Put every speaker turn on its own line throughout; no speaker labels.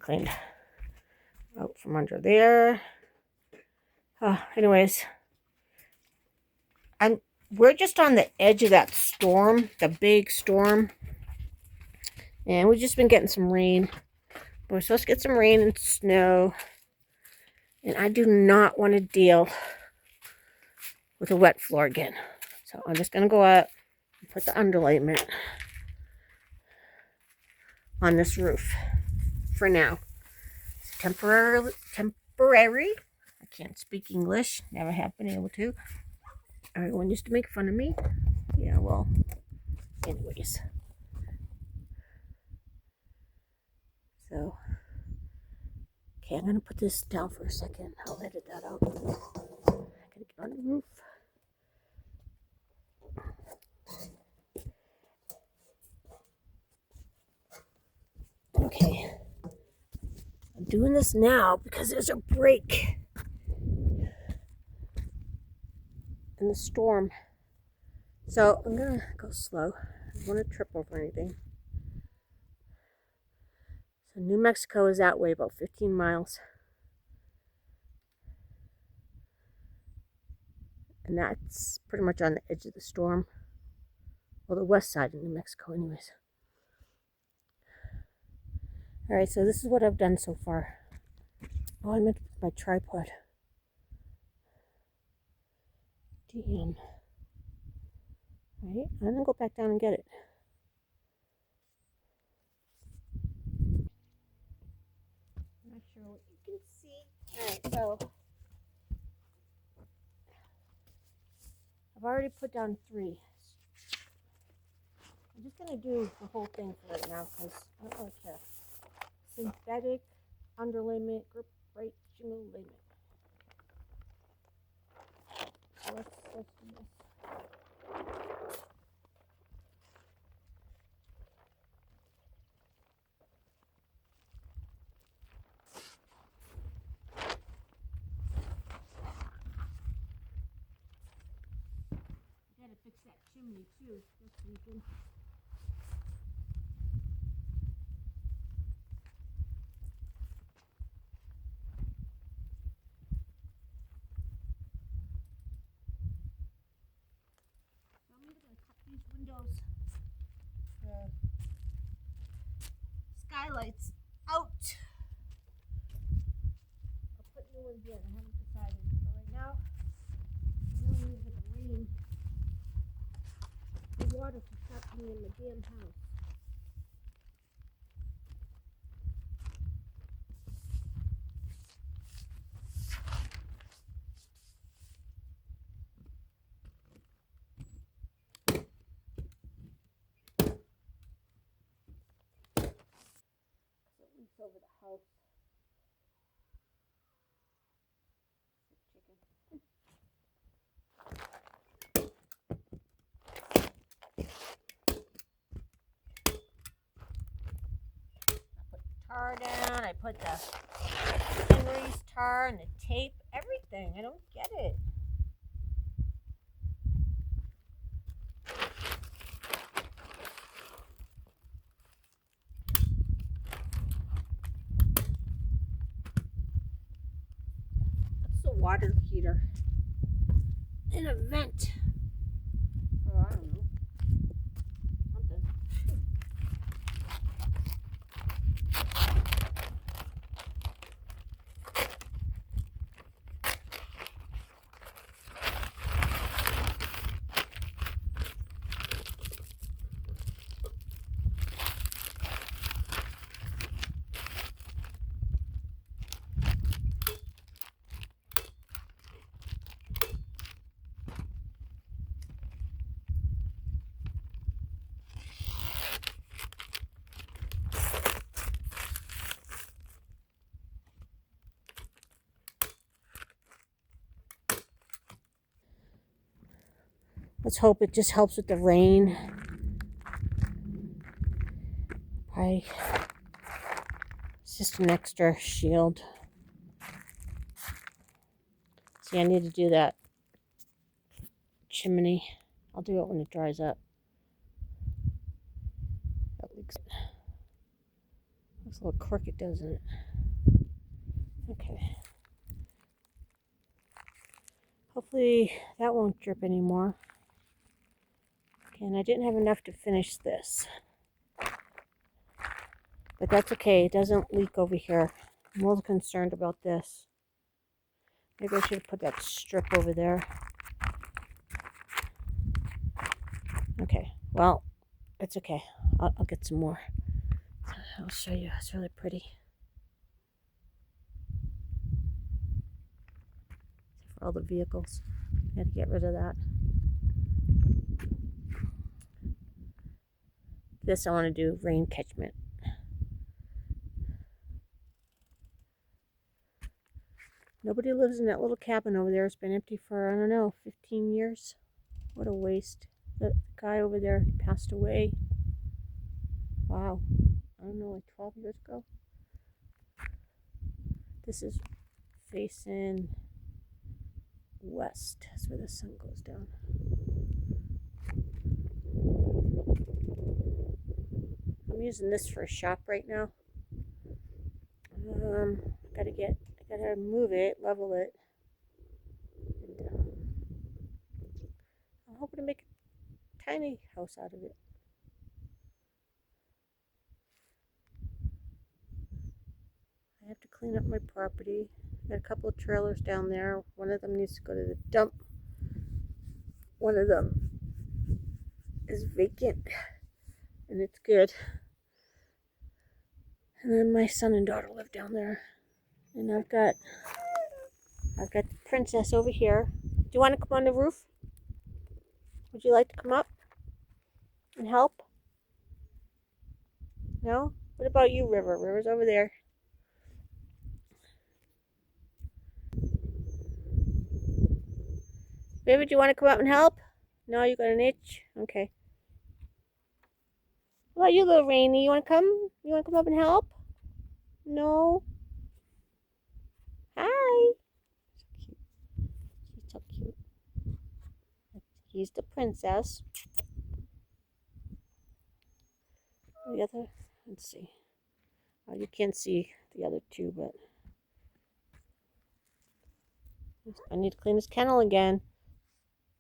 cleaned out from under there. Anyways, we're just on the edge of that storm, the big storm. And we've just been getting some rain. We're supposed to get some rain and snow. And I do not want to deal with a wet floor again. So I'm just going to go out and put the underlayment on this roof for now. It's temporary. I can't speak English. Never have been able to. Everyone used to make fun of me. Yeah, well, anyways. So, okay, I'm going to put this down for a second. I'll edit that out. I gotta get on the roof. Okay. I'm doing this now because there's a break in the storm. So I'm going to go slow. I don't want to trip over anything. So New Mexico is that way, about 15 miles. And that's pretty much on the edge of the storm. Well, the west side of New Mexico anyways. Alright, so this is what I've done so far. Oh, I meant to put my tripod. Damn. Alright, I'm gonna go back down and get it. I'm not sure what you can see. Alright, so I've already put down 3. I'm just gonna do the whole thing for right now because I don't really care. Synthetic underlayment, grip brake shingle layment. So let's do this. I gotta fix that chimney too this weekend. These windows, the skylights out. I'll put new ones in. I haven't decided. But right now, I'm gonna leave the rain, the water to stop me in the damn house. Over the house. Chicken. I put tar down. I put the Henry's tar and the tape, everything. I don't get it. Water heater in a vent. Oh, I don't know. Something. Let's hope it just helps with the rain. It's just an extra shield. See, I need to do that chimney. I'll do it when it dries up. That leaks. Looks a little crooked, doesn't it? Okay. Hopefully that won't drip anymore. Okay, and I didn't have enough to finish this. But that's okay. It doesn't leak over here. I'm a little concerned about this. Maybe I should have put that strip over there. Okay, well, it's okay. I'll get some more. I'll show you. It's really pretty. For all the vehicles. I had to get rid of that. This I want to do rain catchment. Nobody lives in that little cabin over there. It's been empty for, I don't know, 15 years. What a waste. The guy over there, he passed away. Wow. I don't know, like 12 years ago. This is facing west. That's where the sun goes down. I'm using this for a shop right now. I gotta move it, level it. And, I'm hoping to make a tiny house out of it. I have to clean up my property. Got a couple of trailers down there. One of them needs to go to the dump. One of them is vacant, and it's good. And then my son and daughter live down there. And I've got the princess over here. Do you want to come on the roof? Would you like to come up and help? No? What about you, River? River's over there. River, do you want to come up and help? No, you got an itch? Okay. What about you, little Rainy? You want to come? You want to come up and help? No? Hi. She's so cute. He's the princess. The other, let's see. Oh, you can't see the other two, but I need to clean his kennel again.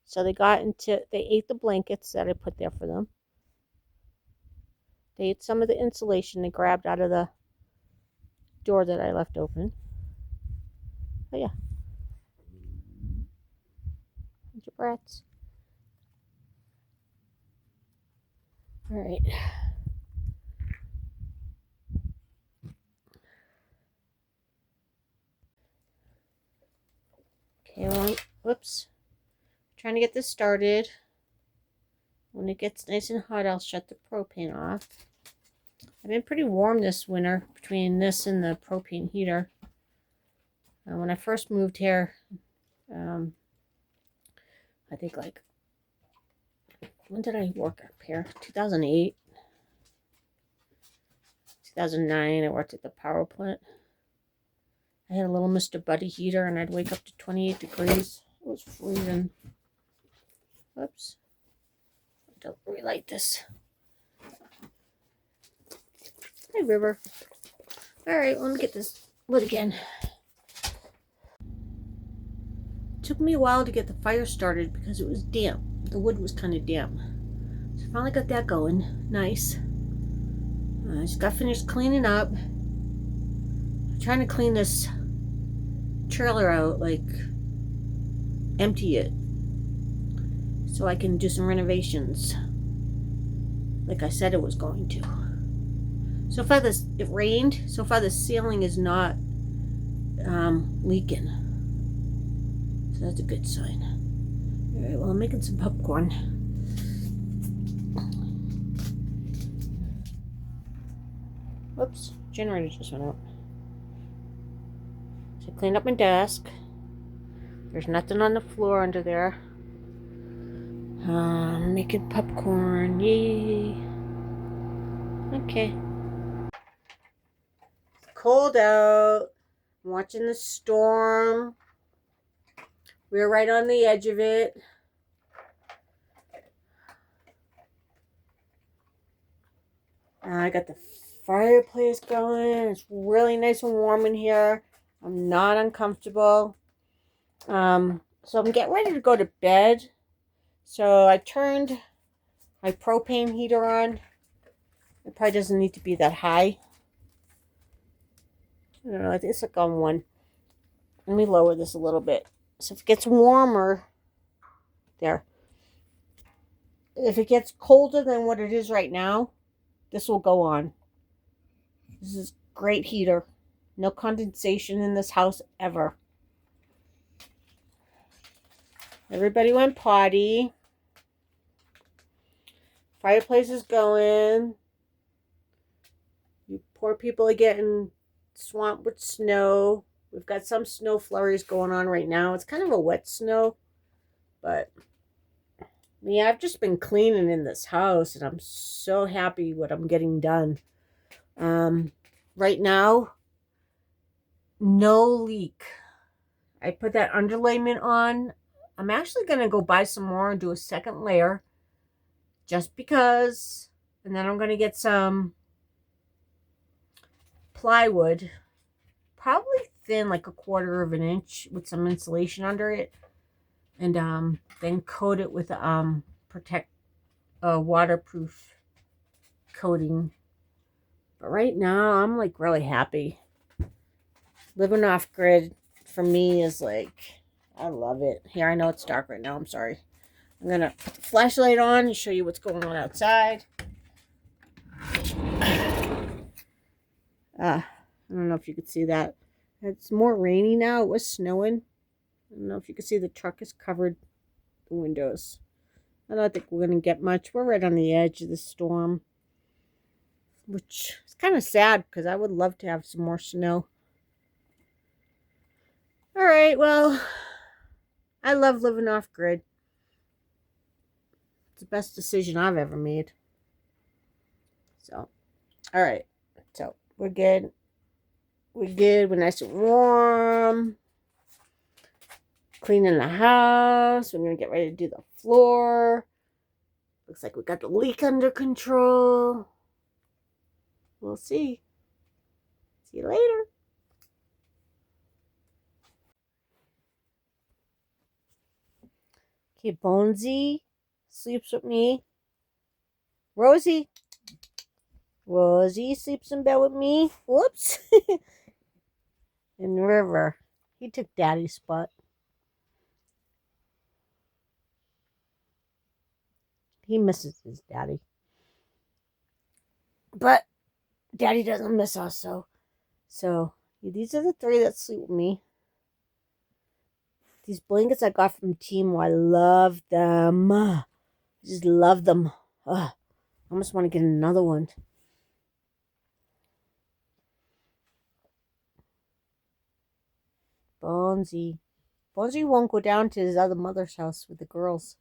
So they ate the blankets that I put there for them. They ate some of the insulation they grabbed out of the door that I left open. Oh yeah. Bunch of brats. All right. Okay, well, whoops. Trying to get this started. When it gets nice and hot, I'll shut the propane off. I've been pretty warm this winter between this and the propane heater. When I first moved here, I think like, when did I work up here? 2008, 2009, I worked at the power plant. I had a little Mr. Buddy heater and I'd wake up to 28 degrees. It was freezing. Whoops. I have to relight this. Hi, River. Alright, let me get this lit again. It took me a while to get the fire started because it was damp. The wood was kind of damp. So I finally got that going. Nice. I just got finished cleaning up. I'm trying to clean this trailer out, like empty it, so I can do some renovations like I said it was going to. So far it rained. So far the ceiling is not leaking. So that's a good sign. Alright, well, I'm making some popcorn. Whoops, generator just went out. So I cleaned up my desk. There's nothing on the floor under there. Making popcorn, yay. Okay. It's cold out. I'm watching the storm. We're right on the edge of it. I got the fireplace going. It's really nice and warm in here. I'm not uncomfortable. So I'm getting ready to go to bed. So I turned my propane heater on. It probably doesn't need to be that high. I don't know. I think it's like on 1. Let me lower this a little bit. So if it gets warmer, there. If it gets colder than what it is right now, this will go on. This is great heater. No condensation in this house ever. Everybody went potty. Fireplace is going. You poor people are getting swamped with snow. We've got some snow flurries going on right now. It's kind of a wet snow. But yeah, I've just been cleaning in this house. And I'm so happy what I'm getting done. Right now, no leak. I put that underlayment on. I'm actually going to go buy some more and do a second layer. Just because. And then I'm going to get some plywood. Probably thin, like 1/4 of an inch with some insulation under it. And then coat it with waterproof coating. But right now, I'm like really happy. Living off grid for me is like, I love it. Here, I know it's dark right now. I'm sorry. I'm going to put the flashlight on and show you what's going on outside. I don't know if you could see that. It's more rainy now. It was snowing. I don't know if you can see the truck is covered the windows. I don't think we're going to get much. We're right on the edge of the storm. Which is kind of sad because I would love to have some more snow. Alright, well, I love living off grid. It's the best decision I've ever made. So, alright. So, we're good. We're good. We're nice and warm. Cleaning the house. We're going to get ready to do the floor. Looks like we got the leak under control. We'll see. See you later. Okay, Bonesy sleeps with me. Rosie sleeps in bed with me. Whoops. And River. He took Daddy's spot. He misses his daddy. But Daddy doesn't miss us, so these are the 3 that sleep with me. These blankets I got from Temu, I love them. I just love them. Ugh, I almost want to get another one. Bonesy won't go down to his other mother's house with the girls.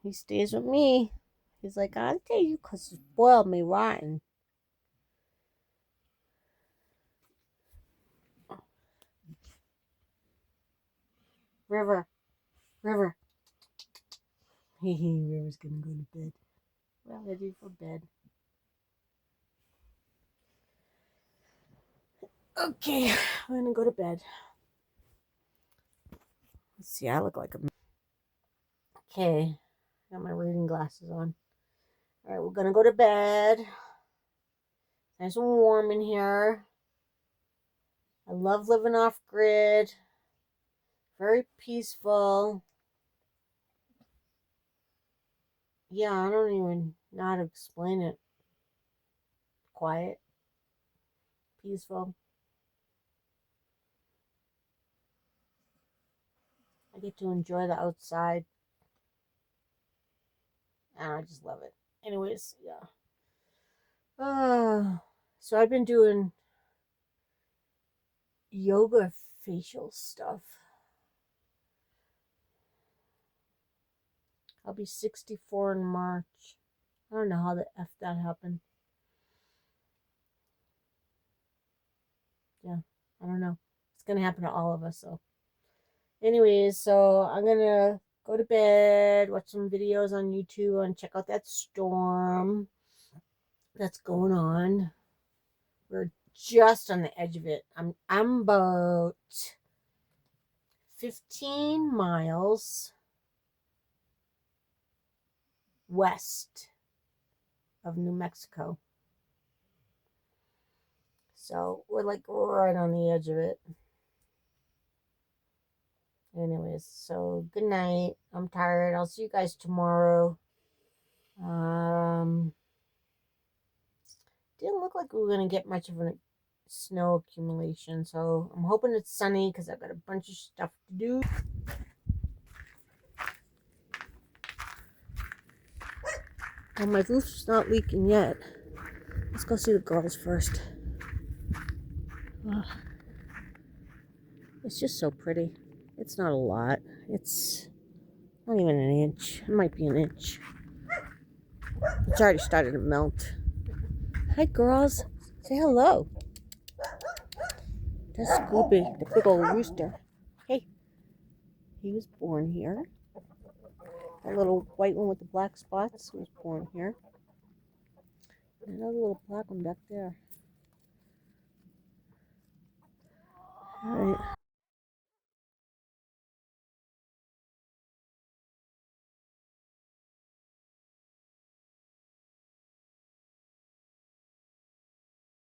He stays with me. He's like, I'll tell you because you spoiled me rotten. River. River's gonna go to bed. We're ready for bed. Okay, I'm gonna go to bed. Let's see, I look like a... Okay, got my reading glasses on. Alright, we're gonna go to bed. Nice and warm in here. I love living off grid. Very peaceful. Yeah, I don't even know how to explain it. Quiet. Peaceful. I get to enjoy the outside. And I just love it. Anyways, yeah. So I've been doing yoga facial stuff. I'll be 64 in March. I don't know how the F that happened. Yeah, I don't know. It's going to happen to all of us, so. Anyways, so I'm going to go to bed, watch some videos on YouTube, and check out that storm. that's going on. We're just on the edge of it. I'm about 15 miles west of New Mexico. So we're like right on the edge of it. Anyways, so good night. I'm tired. I'll see you guys tomorrow. Didn't look like we were going to get much of a snow accumulation. So I'm hoping it's sunny because I've got a bunch of stuff to do. Well, my roof's not leaking yet. Let's go see the girls first. Oh, it's just so pretty. It's not a lot. It's not even an inch. It might be an inch. It's already started to melt. Hi, girls. Say hello. That's Scooby, the big old rooster. Hey, he was born here. That little white one with the black spots was born here. And another little black one back there. All right.